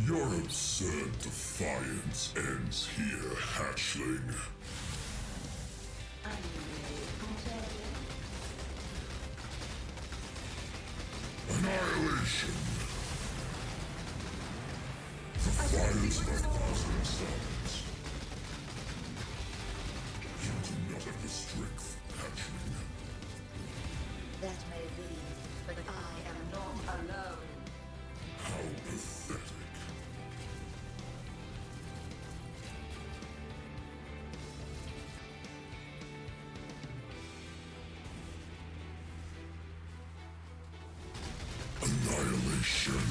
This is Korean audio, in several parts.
Your absurd defiance ends here, hatchling. Annihilation! The fires of a thousand suns. You do not have the strength, hatchling. That may be, but I am not alone. How pathetic. Annihilation.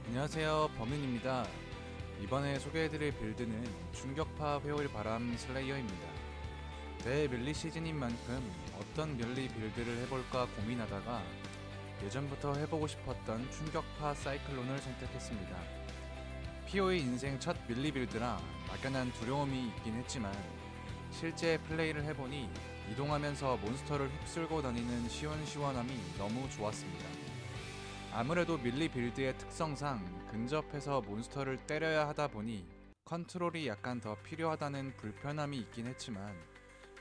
안녕하세요, 범인입니다. 이번에 소개해드릴 빌드는 충격파 회오리 바람 슬레이어입니다. 대밀리 시즌인 만큼 어떤 밀리 빌드를 해볼까 고민하다가 예전부터 해보고 싶었던 충격파 사이클론을 선택했습니다. POE 인생 첫 밀리 빌드라 막연한 두려움이 있긴 했지만 실제 플레이를 해보니 이동하면서 몬스터를 휩쓸고 다니는 시원시원함이 너무 좋았습니다. 아무래도 밀리 빌드의 특성상 근접해서 몬스터를 때려야 하다 보니 컨트롤이 약간 더 필요하다는 불편함이 있긴 했지만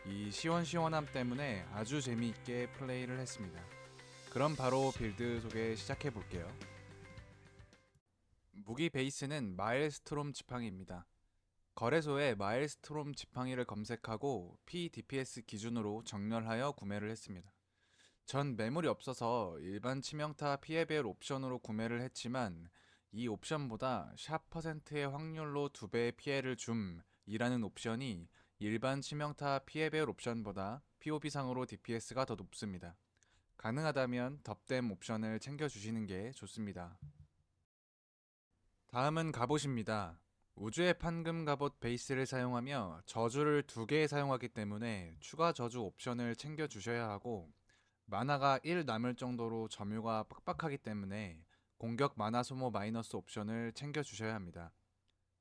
이 시원시원함 때문에 아주 재미있게 플레이를 했습니다. 그럼 바로 빌드 소개 시작해 볼게요. 무기 베이스는 마엘스트롬 지팡이입니다. 거래소에 마엘스트롬 지팡이를 검색하고 PDPS 기준으로 정렬하여 구매를 했습니다. 전 매물이 없어서 일반 치명타 피해 배열 옵션으로 구매를 했지만 이 옵션보다 샵 퍼센트의 확률로 2배의 피해를 줌이라는 옵션이 일반 치명타 피해 배열 옵션보다 POB상으로 DPS가 더 높습니다. 가능하다면 덧댐 옵션을 챙겨주시는 게 좋습니다. 다음은 갑옷입니다. 우주의 판금 갑옷 베이스를 사용하며 저주를 2개 사용하기 때문에 추가 저주 옵션을 챙겨주셔야 하고 마나가 1 남을 정도로 점유가 빡빡하기 때문에 공격 마나 소모 마이너스 옵션을 챙겨주셔야 합니다.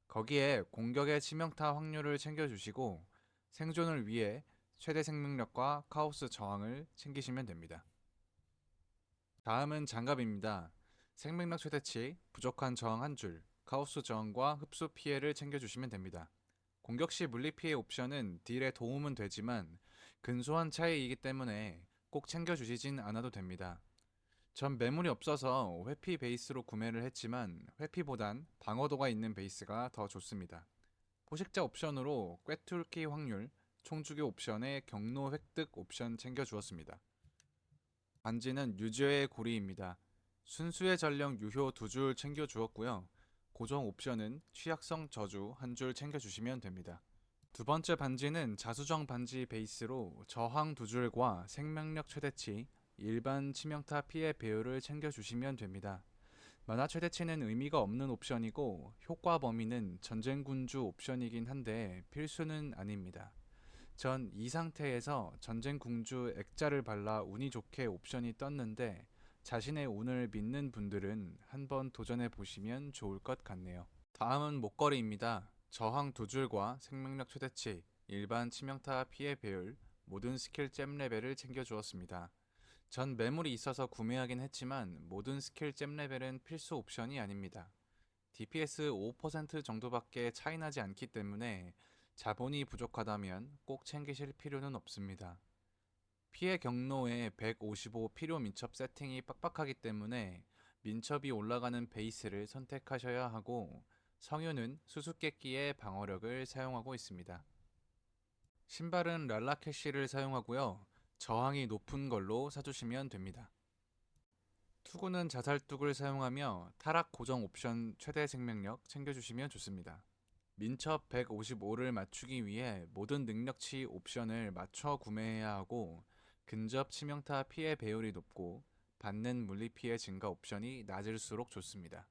거기에 공격의 치명타 확률을 챙겨주시고 생존을 위해 최대 생명력과 카오스 저항을 챙기시면 됩니다. 다음은 장갑입니다. 생명력 최대치, 부족한 저항 1줄, 카오스 저항과 흡수 피해를 챙겨주시면 됩니다. 공격 시 물리 피해 옵션은 딜에 도움은 되지만 근소한 차이이기 때문에 꼭 챙겨주시진 않아도 됩니다. 전 매물이 없어서 회피 베이스로 구매를 했지만 회피보단 방어도가 있는 베이스가 더 좋습니다. 포식자 옵션으로 꿰뚫기 확률, 총주교 옵션에 경로 획득 옵션 챙겨주었습니다. 반지는 유저의 고리입니다. 순수의 전령 유효 2줄 챙겨주었고요. 고정 옵션은 취약성 저주 1줄 챙겨주시면 됩니다. 두 번째 반지는 자수정 반지 베이스로 저항 2줄과 생명력 최대치, 일반 치명타 피해 배율을 챙겨주시면 됩니다. 만화 최대치는 의미가 없는 옵션이고 효과 범위는 전쟁군주 옵션이긴 한데 필수는 아닙니다. 전 이 상태에서 전쟁군주 액자를 발라 운이 좋게 옵션이 떴는데 자신의 운을 믿는 분들은 한번 도전해 보시면 좋을 것 같네요. 다음은 목걸이입니다. 저항 2줄과 생명력 최대치, 일반 치명타 피해 배율, 모든 스킬 잼 레벨을 챙겨주었습니다. 전 매물이 있어서 구매하긴 했지만 모든 스킬 잼 레벨은 필수 옵션이 아닙니다. DPS 5% 정도밖에 차이나지 않기 때문에 자본이 부족하다면 꼭 챙기실 필요는 없습니다. 피해 경로에 155 필요 민첩 세팅이 빡빡하기 때문에 민첩이 올라가는 베이스를 선택하셔야 하고 성유는 수수께끼의 방어력을 사용하고 있습니다. 신발은 랄라캐시를 사용하고요. 저항이 높은 걸로 사주시면 됩니다. 투구는 자살뚝을 사용하며 타락 고정 옵션 최대 생명력 챙겨주시면 좋습니다. 민첩 155를 맞추기 위해 모든 능력치 옵션을 맞춰 구매해야 하고 근접 치명타 피해 배율이 높고 받는 물리 피해 증가 옵션이 낮을수록 좋습니다.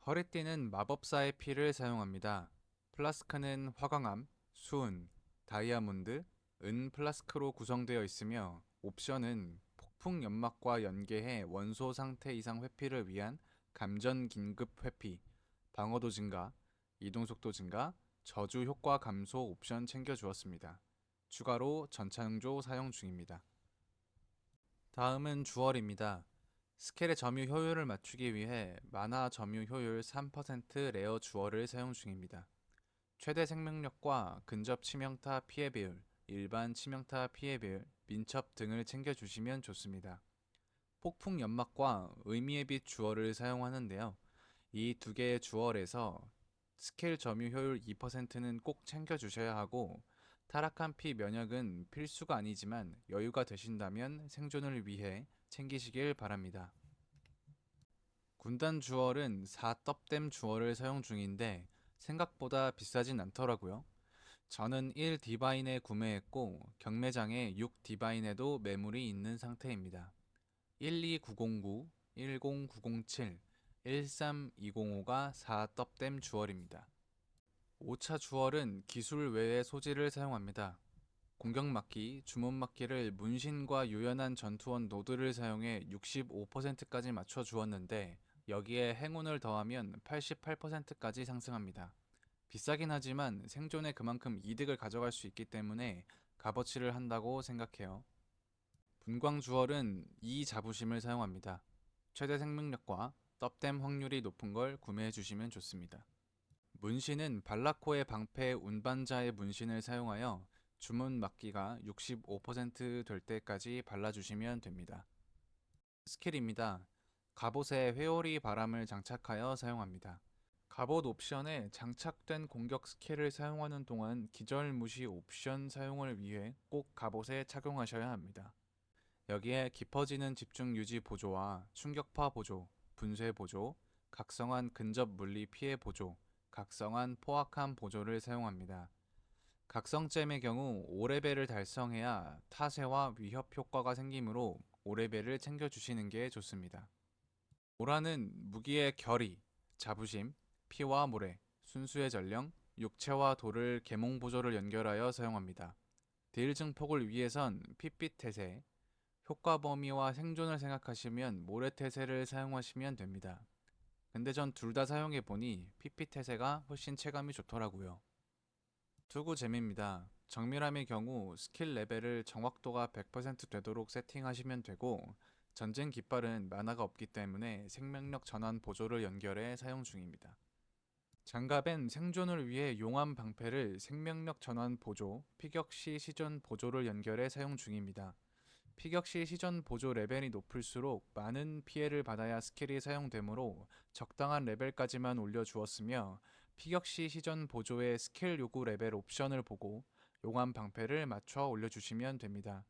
허리띠는 마법사의 피를 사용합니다. 플라스크는 화강암, 수은, 다이아몬드, 은 플라스크로 구성되어 있으며 옵션은 폭풍 연막과 연계해 원소 상태 이상 회피를 위한 감전 긴급 회피, 방어도 증가, 이동속도 증가, 저주 효과 감소 옵션 챙겨주었습니다. 추가로 전차용조 사용 중입니다. 다음은 주얼입니다. 스킬의 점유 효율을 맞추기 위해 만화 점유 효율 3% 레어 주얼을 사용 중입니다. 최대 생명력과 근접 치명타 피해 비율, 일반 치명타 피해 비율, 민첩 등을 챙겨주시면 좋습니다. 폭풍 연막과 의미의 빛 주얼을 사용하는데요. 이 두 개의 주얼에서 스킬 점유 효율 2%는 꼭 챙겨주셔야 하고, 타락한 피 면역은 필수가 아니지만 여유가 되신다면 생존을 위해 챙기시길 바랍니다. 군단 주얼은 4떡댐 주얼을 사용 중인데 생각보다 비싸진 않더라고요. 저는 1 디바인에 구매했고 경매장에 6 디바인에도 매물이 있는 상태입니다. 12909, 10907, 13205가 4떡댐 주얼입니다. 5차 주얼은 기술 외의 소지를 사용합니다. 공격 막기, 주문 막기를 문신과 유연한 전투원 노드를 사용해 65%까지 맞춰 주었는데 여기에 행운을 더하면 88%까지 상승합니다. 비싸긴 하지만 생존에 그만큼 이득을 가져갈 수 있기 때문에 값어치를 한다고 생각해요. 분광 주얼은 이 자부심을 사용합니다. 최대 생명력과 떡댐 확률이 높은 걸 구매해 주시면 좋습니다. 문신은 발라코의 방패 운반자의 문신을 사용하여 주문 막기가 65%될 때까지 발라주시면 됩니다. 스킬입니다. 갑옷에 회오리 바람을 장착하여 사용합니다. 갑옷 옵션에 장착된 공격 스킬을 사용하는 동안 기절 무시 옵션 사용을 위해 꼭 갑옷에 착용하셔야 합니다. 여기에 깊어지는 집중 유지 보조와 충격파 보조, 분쇄 보조, 각성한 근접 물리 피해 보조, 각성한 포악함 보조를 사용합니다. 각성잼의 경우 5레벨을 달성해야 타세와 위협 효과가 생기므로 5레벨을 챙겨주시는 게 좋습니다. 오라는 무기의 결의, 자부심, 피와 모래, 순수의 전령, 육체와 돌을 계몽 보조를 연결하여 사용합니다. 딜 증폭을 위해선 핏빛 태세, 효과 범위와 생존을 생각하시면 모래 태세를 사용하시면 됩니다. 근데 전 둘 다 사용해보니 핏빛 태세가 훨씬 체감이 좋더라고요. 투구 잼입니다. 정밀함의 경우 스킬 레벨을 정확도가 100% 되도록 세팅하시면 되고, 전쟁 깃발은 만화가 없기 때문에 생명력 전환 보조를 연결해 사용 중입니다. 장갑엔 생존을 위해 용암 방패를 생명력 전환 보조, 피격시 시전 보조를 연결해 사용 중입니다. 피격시 시전 보조 레벨이 높을수록 많은 피해를 받아야 스킬이 사용되므로 적당한 레벨까지만 올려주었으며, 피격시 시전 보조의 스킬 요구 레벨 옵션을 보고 용암 방패를 맞춰 올려주시면 됩니다.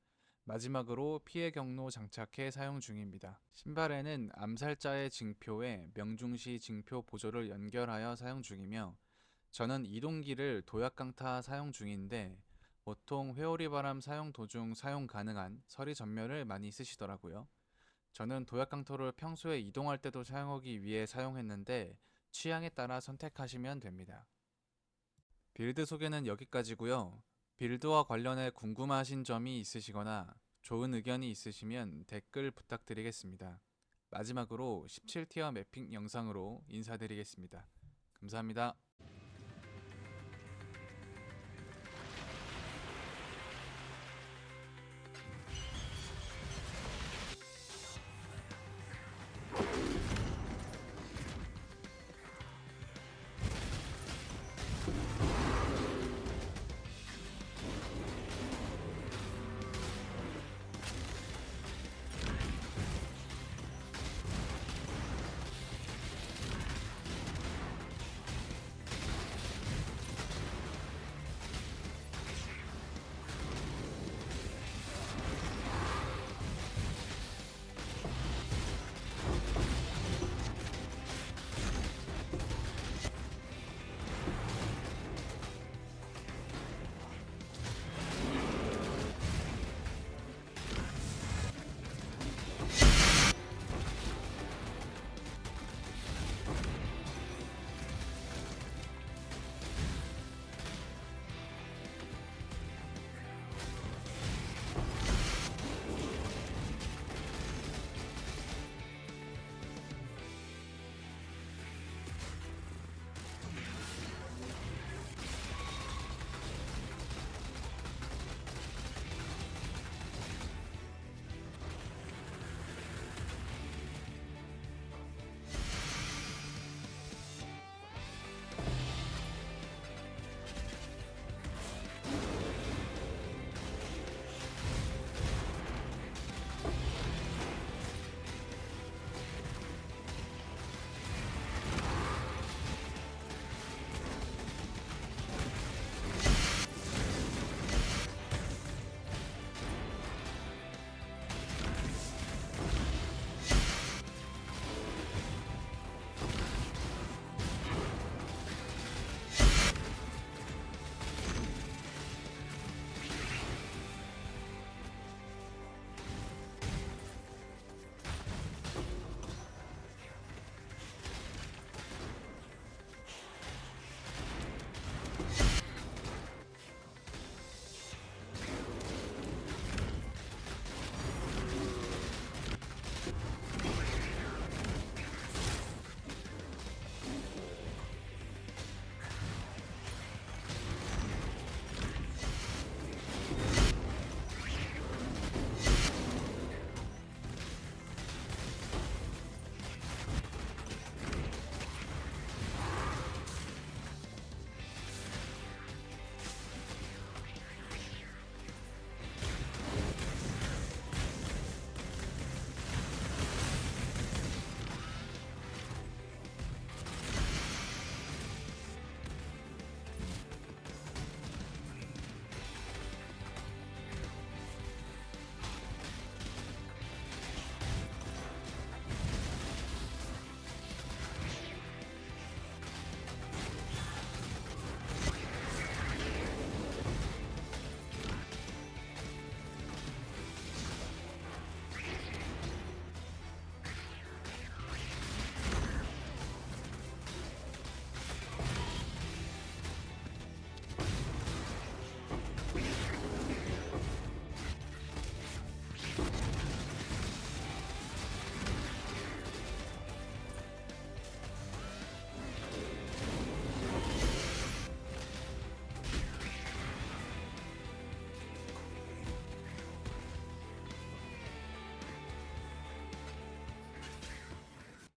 마지막으로 피해 경로 장착해 사용 중입니다. 신발에는 암살자의 징표에 명중시 징표 보조를 연결하여 사용 중이며, 저는 이동기를 도약강타 사용 중인데 보통 회오리바람 사용 도중 사용 가능한 서리 전멸을 많이 쓰시더라고요. 저는 도약강토를 평소에 이동할 때도 사용하기 위해 사용했는데 취향에 따라 선택하시면 됩니다. 빌드 소개는 여기까지고요. 빌드와 관련해 궁금하신 점이 있으시거나 좋은 의견이 있으시면 댓글 부탁드리겠습니다. 마지막으로 17티어 매핑 영상으로 인사드리겠습니다. 감사합니다.